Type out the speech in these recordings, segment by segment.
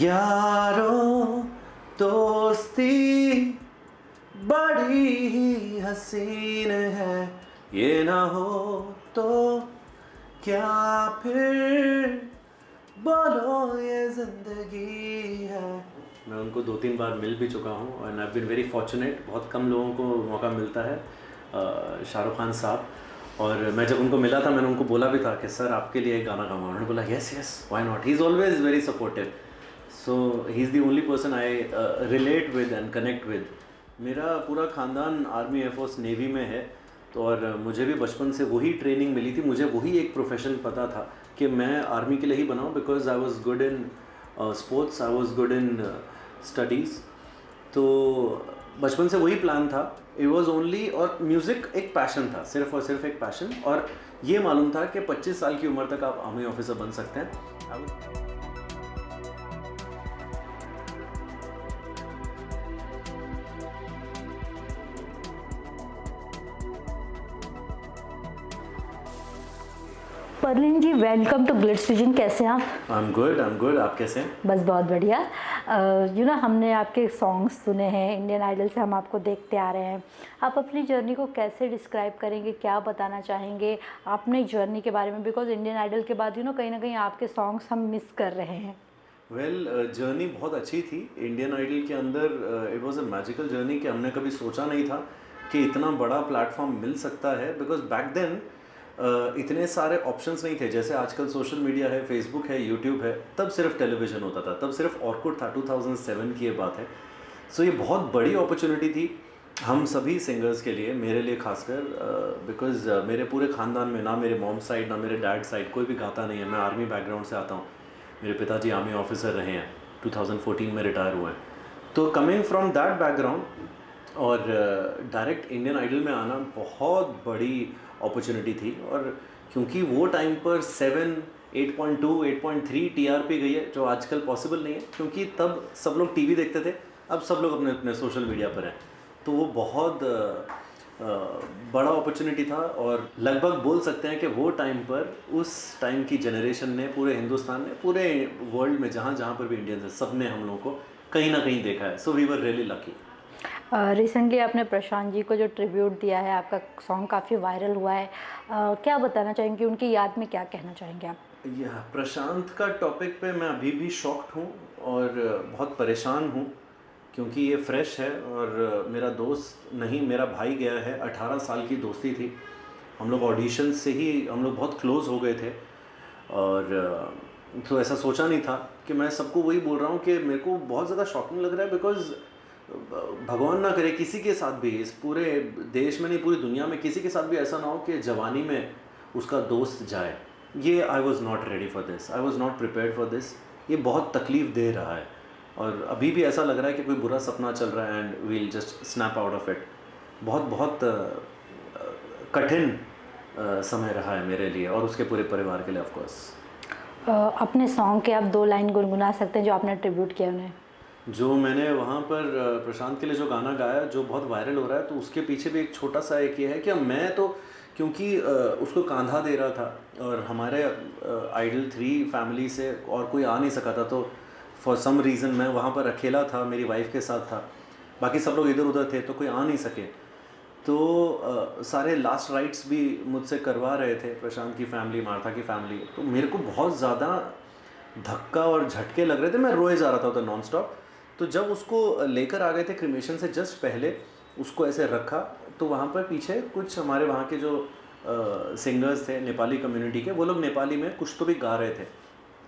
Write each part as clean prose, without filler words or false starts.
यारों दोस्ती बड़ी ही हसीन है, ये ना हो तो क्या फिर बोलो ये जिंदगी है। मैं उनको 2-3 बार मिल भी चुका हूँ and I been very fortunate. बहुत कम लोगों को मौका मिलता है। शाहरुख खान साहब, और मैं जब उनको मिला था मैंने उनको बोला भी था कि सर आपके लिए एक गाना गाऊंगा। उन्होंने बोला yes yes why not. He is always very supportive, so he is the only person I relate with and connect with. मेरा पूरा ख़ानदान आर्मी, एयरफोर्स, नेवी में है, तो और मुझे भी बचपन से वही ट्रेनिंग मिली थी। मुझे वही एक प्रोफेशन पता था कि मैं आर्मी के लिए ही बनाऊँ, because I was good in sports, I was good in studies. तो बचपन से वही प्लान था। इट वॉज ओनली, और म्यूज़िक एक पैशन था, सिर्फ और सिर्फ एक पैशन। और ये मालूम था कि 25 साल की उम्र तक आप आर्मी ऑफिसर बन सकते हैं। Parveen ji, welcome to Glitz vision. कैसे हैं आप? I am good. आप कैसे हैं? बस बहुत बढ़िया। हमने आपके सॉन्ग्स सुने हैं, इंडियन आइडल से हम आपको देखते आ रहे हैं। आप अपनी जर्नी को कैसे डिस्क्राइब करेंगे, क्या बताना चाहेंगे अपने जर्नी के बारे में? बिकॉज इंडियन आइडल के बाद कहीं ना कहीं आपके सॉन्ग्स हम मिस कर रहे हैं। जर्नी बहुत अच्छी थी इंडियन आइडल के अंदर। It was a magical journey कि हमने कभी सोचा नहीं था कि इतना बड़ा प्लेटफॉर्म मिल सकता है। बिकॉज बैक देन इतने सारे ऑप्शंस नहीं थे जैसे आजकल सोशल मीडिया है, फेसबुक है, यूट्यूब है। तब सिर्फ टेलीविज़न होता था, तब सिर्फ ऑर्कुट था। 2007 की ये बात है। सो ये बहुत बड़ी अपॉर्चुनिटी थी हम सभी सिंगर्स के लिए, मेरे लिए खासकर, बिकॉज मेरे पूरे ख़ानदान में ना मेरे मॉम साइड ना मेरे डैड साइड कोई भी गाता नहीं है। मैं आर्मी बैकग्राउंड से आता हूँ। मेरे पिताजी आर्मी ऑफिसर रहे हैं, 2014 में रिटायर हुए हैं। तो कमिंग फ्रॉम दैट बैकग्राउंड और डायरेक्ट इंडियन आइडल में आना बहुत बड़ी अपॉर्चुनिटी थी। और क्योंकि वो टाइम पर 7, 8.2, 8.3 टीआरपी गई है, जो आजकल पॉसिबल नहीं है, क्योंकि तब सब लोग टीवी देखते थे, अब सब लोग अपने अपने सोशल मीडिया पर हैं। तो वो बहुत बड़ा अपॉर्चुनिटी था। और लगभग बोल सकते हैं कि वो टाइम पर, उस टाइम की जनरेशन ने, पूरे हिंदुस्तान ने, पूरे वर्ल्ड में जहाँ जहाँ पर भी इंडियंस हैं, सब ने हम लोगों को कहीं ना कहीं देखा है। So we were really lucky. Recently आपने प्रशांत जी को जो ट्रिब्यूट दिया है, आपका सॉन्ग काफ़ी वायरल हुआ है। क्या बताना चाहेंगे, उनकी याद में क्या कहना चाहेंगे आप? यह प्रशांत का टॉपिक पे मैं अभी भी शॉक्ड हूँ और बहुत परेशान हूँ, क्योंकि ये फ्रेश है और मेरा दोस्त नहीं, मेरा भाई गया है। 18 साल की दोस्ती थी। हम लोग ऑडिशन से ही हम लोग बहुत क्लोज़ हो गए थे। और तो ऐसा सोचा नहीं था कि मैं सबको वही बोल रहा हूँ कि मेरे को बहुत ज़्यादा शॉकिंग लग रहा है। बिकॉज़ भगवान ना करे किसी के साथ भी, इस पूरे देश में नहीं, पूरी दुनिया में किसी के साथ भी ऐसा ना हो कि जवानी में उसका दोस्त जाए। ये I was not ready for this, I was not prepared for this. ये बहुत तकलीफ़ दे रहा है और अभी भी ऐसा लग रहा है कि कोई बुरा सपना चल रहा है and we'll just snap out of it. बहुत बहुत कठिन समय रहा है मेरे लिए और उसके पूरे परिवार के लिए। ऑफकोर्स अपने सॉन्ग के आप 2 लाइन गुनगुना सकते हैं जो आपने ट्रिब्यूट किया उन्हें? जो मैंने वहाँ पर प्रशांत के लिए जो गाना गाया, जो बहुत वायरल हो रहा है, तो उसके पीछे भी एक छोटा सा एक ये है कि मैं तो, क्योंकि उसको कांधा दे रहा था और हमारे आइडल 3 फैमिली से और कोई आ नहीं सका था, तो फॉर सम रीज़न मैं वहाँ पर अकेला था, मेरी वाइफ के साथ था, बाकी सब लोग इधर उधर थे, तो कोई आ नहीं सके। तो सारे लास्ट राइट्स भी मुझसे करवा रहे थे, प्रशांत की फैमिली, मार्था की फैमिली। तो मेरे को बहुत ज़्यादा धक्का और झटके लग रहे थे, मैं रोए जा रहा था नॉन स्टॉप। तो जब उसको लेकर आ गए थे क्रिमेशन से जस्ट पहले, उसको ऐसे रखा, तो वहाँ पर पीछे कुछ हमारे वहाँ के जो सिंगर्स थे नेपाली कम्युनिटी के, वो लोग नेपाली में कुछ तो भी गा रहे थे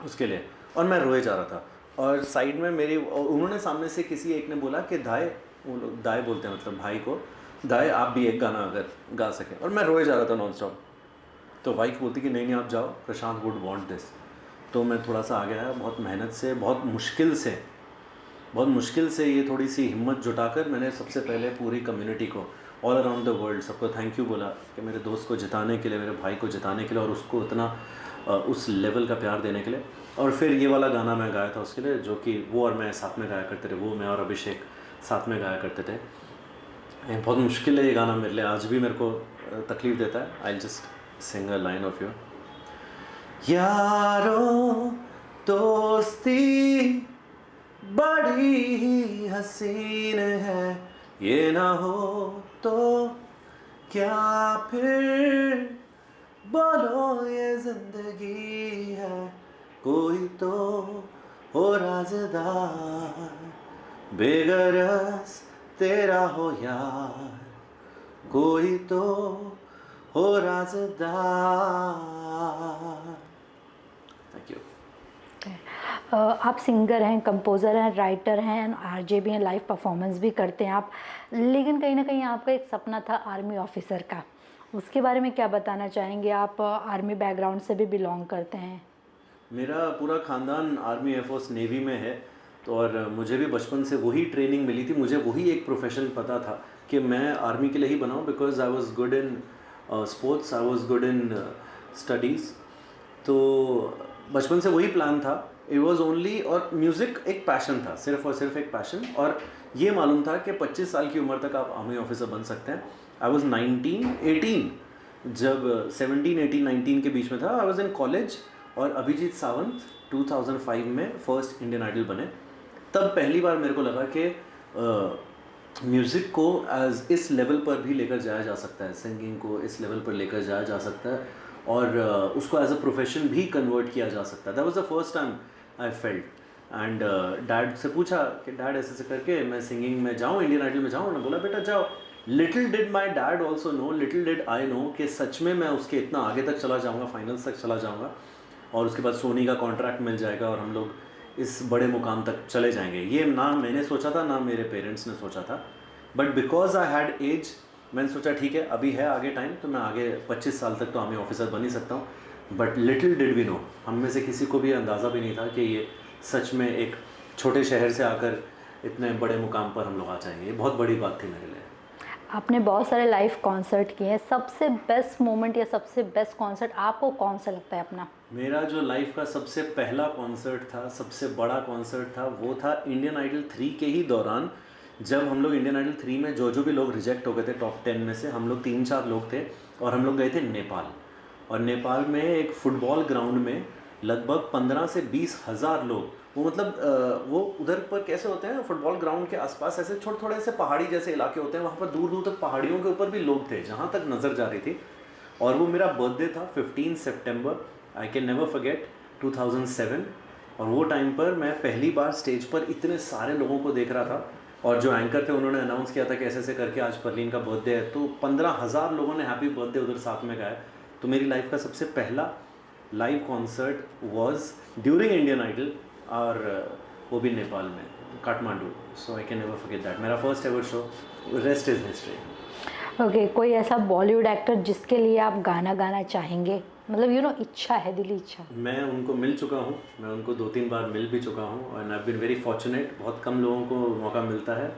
उसके लिए, और मैं रोए जा रहा था। और साइड में मेरी, उन्होंने सामने से किसी एक ने बोला कि दाई, वो लोग दाई बोलते हैं मतलब भाई को, दाई आप भी एक गाना अगर गा सकें। और मैं रोए जा रहा था नॉन स्टॉप। तो वाइफ बोलती कि नहीं नहीं आप जाओ, प्रशांत वुड वांट दिस। तो मैं थोड़ा सा आ गया, बहुत मेहनत से, बहुत मुश्किल से ये थोड़ी सी हिम्मत जुटाकर मैंने सबसे पहले पूरी कम्युनिटी को, ऑल अराउंड द वर्ल्ड, सबको थैंक यू बोला कि मेरे दोस्त को जिताने के लिए, मेरे भाई को जिताने के लिए, और उसको इतना उस लेवल का प्यार देने के लिए। और फिर ये वाला गाना मैं गाया था उसके लिए, जो कि वो और मैं साथ में गाया करते थे, वो मैं और अभिषेक साथ में गाया करते थे। बहुत मुश्किल है ये गाना मेरे लिए, आज भी मेरे को तकलीफ़ देता है। I just sing a line of your. यारों दोस्ती बड़ी ही हसीन है, ये ना हो तो क्या फिर बोलो ये जिंदगी है, कोई तो हो राज़दार, बेगरज तेरा हो यार, कोई तो हो राज़दार। Thank you. आप सिंगर हैं, कंपोज़र हैं, राइटर हैं, आरजे भी हैं, लाइव परफॉर्मेंस भी करते हैं आप, लेकिन कहीं ना कहीं आपका एक सपना था आर्मी ऑफिसर का, उसके बारे में क्या बताना चाहेंगे? आप आर्मी बैकग्राउंड से भी बिलोंग करते हैं। मेरा पूरा ख़ानदान आर्मी, एयरफोर्स, नेवी में है, तो और मुझे भी बचपन से वही ट्रेनिंग मिली थी, मुझे वही एक प्रोफेशन पता था कि मैं आर्मी के लिए ही बनाऊँ, because I was good in sports, I was good in studies. तो बचपन से वही प्लान था। इट वॉज ओनली, और म्यूज़िक एक पैशन था, सिर्फ और सिर्फ एक पैशन, और ये मालूम था कि 25 साल की उम्र तक आप आर्मी ऑफिसर बन सकते हैं। आई वॉज 18, जब 17, 18, 19 के बीच में था, आई वॉज इन कॉलेज, और अभिजीत सावंत 2005 में फर्स्ट इंडियन आइडल बने। तब पहली बार मेरे को लगा कि म्यूज़िक को एज इस लेवल पर भी लेकर जाया जा सकता है, सिंगिंग को इस लेवल पर लेकर जाया जा सकता है, और उसको एज अ प्रोफेशन भी कन्वर्ट किया जा सकता है। That was the first time I felt, and dad से पूछा कि डैड ऐसे ऐसे करके मैं सिंगिंग में जाऊँ, इंडियन आइडल में जाऊँ। उन्होंने बोला बेटा जाओ। Little did my dad also know, little did I know कि सच में मैं उसके इतना आगे तक चला जाऊँगा, फाइनल्स तक चला जाऊँगा, और उसके बाद सोनी का कॉन्ट्रैक्ट मिल जाएगा और हम लोग इस बड़े मुकाम तक चले जाएंगे। ये ना मैंने सोचा था, ना मेरे पेरेंट्स ने सोचा था, but because I had age, मैंने सोचा ठीक है अभी है आगे टाइम, तो मैं आगे 25 साल तक तो आर्मी ऑफिसर बन ही सकता हूँ। But little did we know, हम में से किसी को भी अंदाज़ा भी नहीं था कि ये सच में एक छोटे शहर से आकर इतने बड़े मुकाम पर हम लोग आ जाएंगे। ये बहुत बड़ी बात थी मेरे लिए। आपने बहुत सारे लाइव कॉन्सर्ट किए हैं, सबसे बेस्ट मोमेंट या सबसे बेस्ट कॉन्सर्ट आपको कौन सा लगता है अपना? मेरा जो लाइफ का सबसे पहला कॉन्सर्ट था, सबसे बड़ा कॉन्सर्ट था, वो था इंडियन आइडल 3 के ही दौरान। जब हम लोग इंडियन आइडल 3 में जो भी लोग रिजेक्ट हो गए थे टॉप 10 में से, हम लोग 3-4 लोग थे, और हम लोग गए थे नेपाल। और नेपाल में एक फुटबॉल ग्राउंड में लगभग 15 से 20 हज़ार लोग, वो मतलब वो उधर पर कैसे होते हैं, फुटबॉल ग्राउंड के आसपास ऐसे छोटे थोड़े से पहाड़ी जैसे इलाके होते हैं, वहाँ पर दूर दूर तक पहाड़ियों के ऊपर भी लोग थे जहाँ तक नज़र जा रही थी। और वो मेरा बर्थडे था 15 सितंबर, आई कैन नेवर फॉरगेट, 2007। और वो टाइम पर मैं पहली बार स्टेज पर इतने सारे लोगों को देख रहा था, और जो एंकर थे उन्होंने अनाउंस किया था कि ऐसे ऐसे करके आज परलीन का बर्थडे है, तो 15,000 लोगों ने हैप्पी बर्थडे उधर साथ में गाया। तो मेरी लाइफ का सबसे पहला live concert was during Indian Idol, और वो भी नेपाल में, Kathmandu. So I can never forget that, मेरा first ever show. Rest is history. Okay, कोई ऐसा बॉलीवुड एक्टर जिसके लिए आप गाना गाना चाहेंगे, मतलब इच्छा है, दिली इच्छा? मैं उनको मिल चुका हूँ, मैं उनको 2-3 बार मिल भी चुका हूँ, and I been very fortunate. बहुत कम लोगों को मौका मिलता है,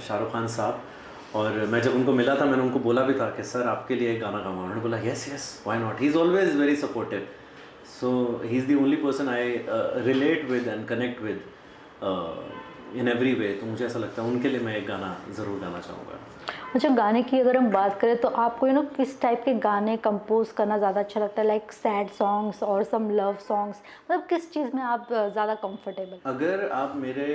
शाहरुख खान साहब। और मैं जब उनको मिला था, मैंने उनको बोला भी था कि सर आपके लिए एक गाना गाऊंगा। उन्होंने बोला yes yes why not, he is always very supportive. So he is the only person I relate with and connect with in every way. तो मुझे ऐसा लगता है उनके लिए मैं एक गाना ज़रूर गाना चाहूँगा। अच्छा, गाने की अगर हम बात करें तो आपको किस टाइप के गाने कंपोज करना ज़्यादा अच्छा लगता है? लाइक सैड सॉन्ग्स और सम लव सॉन्ग्स, मतलब किस चीज़ में आप ज़्यादा कंफर्टेबल? अगर आप मेरे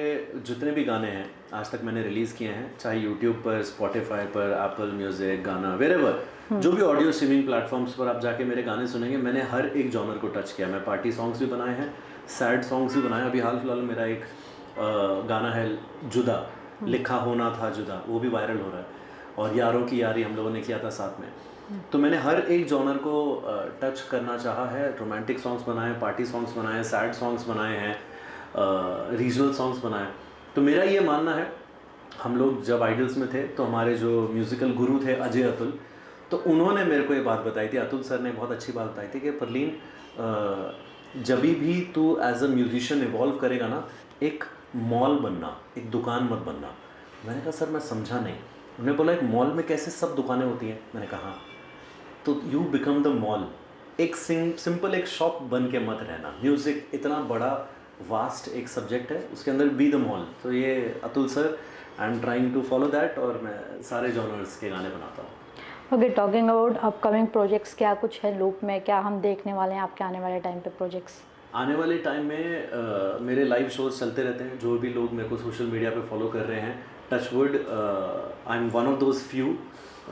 जितने भी गाने हैं आज तक मैंने रिलीज़ किए हैं, चाहे यूट्यूब पर, स्पॉटिफाई पर, एप्पल म्यूज़िक, गाना, वेरेवर, जो भी ऑडियो स्ट्रीमिंग प्लेटफॉर्म्स पर आप जाके मेरे गाने सुनेंगे, मैंने हर एक जॉनर को टच किया। मैं पार्टी सॉन्ग्स भी बनाए हैं, सैड सॉन्ग्स भी बनाए। अभी हाल फिलहाल मेरा एक गाना है जुदा, लिखा होना था जुदा, वो भी वायरल हो रहा है। और यारों की यारी हम लोगों ने किया था साथ में। तो मैंने हर एक जॉनर को टच करना चाहा है। रोमांटिक सॉन्ग्स बनाए, पार्टी सॉन्ग्स बनाए, सैड सॉन्ग्स बनाए हैं, रीजनल सॉन्ग्स बनाए। तो मेरा ये मानना है, हम लोग जब आइडल्स में थे तो हमारे जो म्यूज़िकल गुरु थे अजय अतुल, तो उन्होंने मेरे को ये बात बताई थी, अतुल सर ने बहुत अच्छी बात बताई थी कि परलीन जब भी तू एज अ म्यूजिशियन इवॉल्व करेगा ना, एक मॉल बनना, एक दुकान मत बनना। मैंने कहा सर मैं समझा नहीं। उन्होंने बोला एक मॉल में कैसे सब दुकानें होती हैं? मैंने कहा हाँ, तो यू बिकम द मॉल। एक सिंपल एक शॉप बन के मत रहना। म्यूज़िक इतना बड़ा वास्ट एक सब्जेक्ट है, उसके अंदर बी द मॉल। तो ये Atul sir, I am trying to follow that, और मैं सारे जॉनर्स के गाने बनाता हूँ। Okay, talking about upcoming projects, क्या कुछ है लूप में, क्या हम देखने वाले हैं आपके आने वाले टाइम पे प्रोजेक्ट्स? आने वाले टाइम में मेरे लाइव शोज चलते रहते हैं। जो भी लोग मेरे को सोशल मीडिया पे फॉलो कर रहे हैं, touchwood I am one of those few,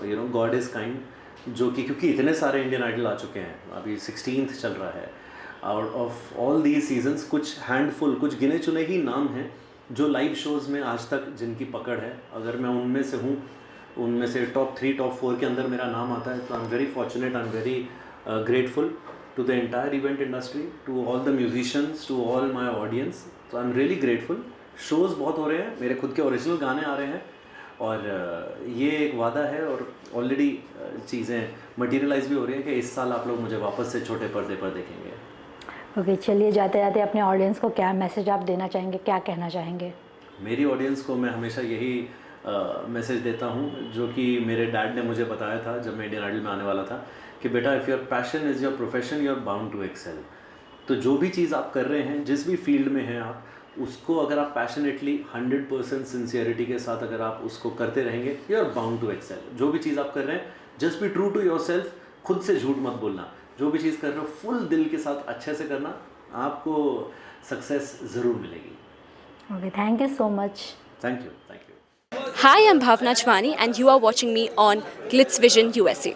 you know, God is kind, जो कि क्योंकि इतने सारे इंडियन आइडल आ चुके हैं, अभी 16th चल रहा है, out of all these seasons कुछ हैंडफुल, कुछ गिने चुने ही नाम हैं जो लाइव शोज़ में आज तक जिनकी पकड़ है। अगर मैं उनमें से हूँ, उनमें से टॉप 3 टॉप 4 के अंदर मेरा नाम आता है, तो I am very fortunate, I am very grateful to the entire event industry, to all the musicians, to all my audience. So I'm really grateful. Shows बहुत हो रहे हैं, मेरे खुद के ओरिजिनल गाने आ रहे हैं, और ये एक वादा है, और ऑलरेडी चीज़ें मटेरियलाइज भी हो रही हैं कि इस साल आप लोग मुझे वापस से छोटे पर्दे पर देखेंगे। ओके, चलिए जाते जाते अपने ऑडियंस को क्या मैसेज आप देना चाहेंगे, क्या कहना चाहेंगे? मेरी ऑडियंस को मैं हमेशा यही मैसेज देता हूँ जो कि मेरे डैड ने मुझे बताया था जब मैं इंडियन आइडल में आने वाला था, कि बेटा, if your passion is your profession, you are bound to excel. तो जो भी चीज़ आप कर रहे हैं, जिस भी फील्ड में हैं आप, उसको अगर आप पैशनेटली 100% सिंसियरिटी के साथ अगर आप उसको करते रहेंगे, you are bound to excel. जो भी चीज़ आप कर रहे हैं, just be true to yourself, खुद से झूठ मत बोलना। जो भी चीज़ कर रहे हो फुल दिल के साथ अच्छे से करना, आपको सक्सेस ज़रूर मिलेगी। Okay, thank you so much. Thank you, thank you. Hi, I'm Bhavna Chwani and you are watching me on Glitz Vision USA.